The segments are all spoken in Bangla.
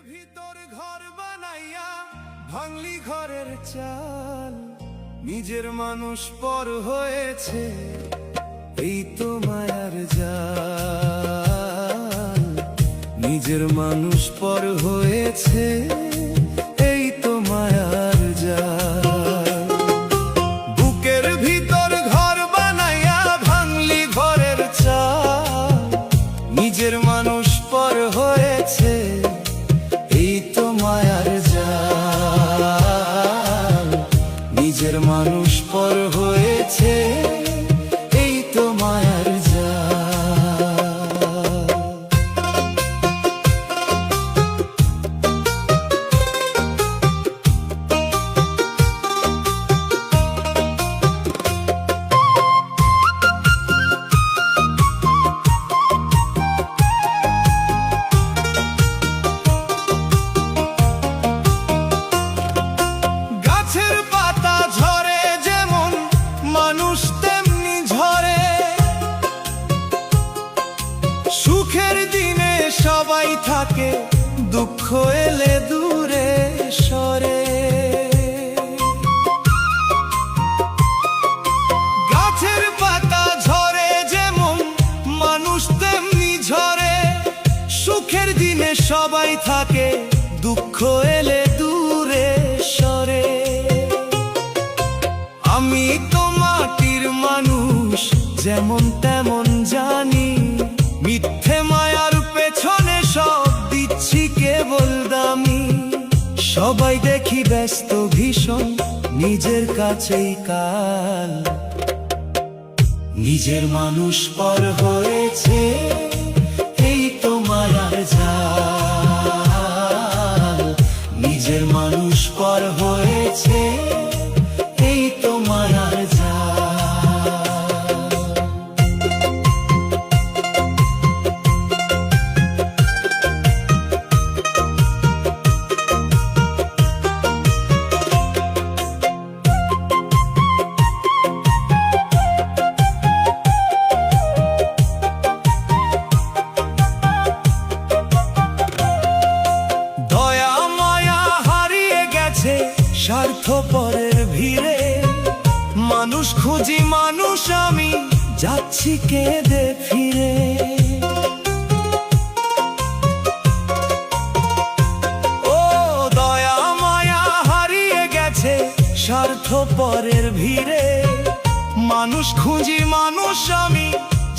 ভিতর ঘর বানাইয়া ভাঙলি ঘরের চাল, নিজের মানুষ পর হয়েছে এই তো মায়ার জাল। নিজের মানুষ পর হয়েছে এই তো মায়ার জাল। বুকের ভিতর ঘর বানাইয়া ভাঙলি ঘরের চাল, নিজের মানুষ পর হয়েছে এই তো মায়ার জাল। নিজের মানুষ পর হয়েছে এই তো মায়ার জাল। গাছের পাতা ঝরে যেমন মানুষ তেমনি ঝরে, সুখের দিনে সবাই থাকে দুঃখ এলে দূরে সরে। গাছের পাতা ঝরে যেমন মানুষ তেমনি ঝরে, সুখের দিনে সবাই থাকে দুঃখ এলে দূরে সরে। আমি তো মাটির মানুষ যেমন তেমন জানি, মিথ্যে মায়ার পেছনে সব দিচ্ছি কেবল দামি। সবাই দেখি ব্যস্ত ভীষণ নিজের কাছেই কাল, নিজের মানুষ পর হয়েছে এই তো মায়ার জাল। নিজের মানুষ পর হয়েছে এই তো মায়ার জাল। দয়া মায়া হারিয়ে গেছে স্বার্থপরের ভিড়ে, মানুষ খুঁজি মানুষ আমি যাচ্ছি কেঁদে ফিরে। ও দয়া মায়া হারিয়ে গেছে স্বার্থপরের ভিড়ে, মানুষ খুঁজি মানুষ আমি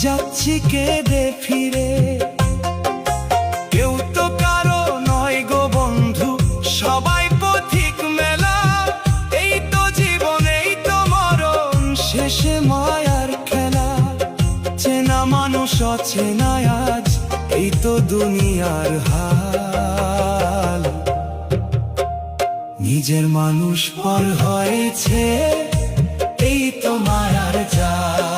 যাচ্ছি কেঁদে ফিরে। কেউ তো কারো নয় গো বন্ধু, সবাই পথিক মেলা। এই তো জীবন এই তো মরণ, শেষে মায়ার খেলা। চেনা মানুষ অচেনা আজ এই তো দুনিয়ার হাল। নিজের মানুষ পর হয়েছে এই তো মায়ার জাল।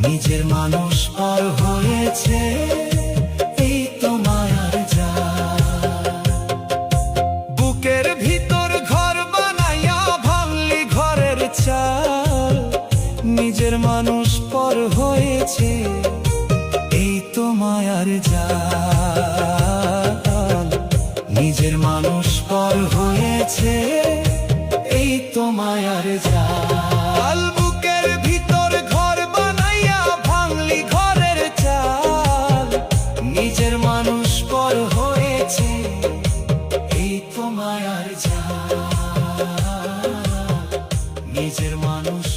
নিজের মানুষ পর হয়েছে এই তো মায়ার জাল। বুকের ভিতর ঘর বানাইয়া ভাঙলি ঘরের চাল, নিজের মানুষ পর হয়েছে এই তো মায়ার জাল। নিজের মানুষ পর হয়েছে এই তো মায়ার জাল। বুকের ভিতর ঘর বানাইয়া ভাঙলি ঘরের চাল, নিজের মানুষ পর হয়েছে এই তো মায়ার জাল। নিজের মানুষ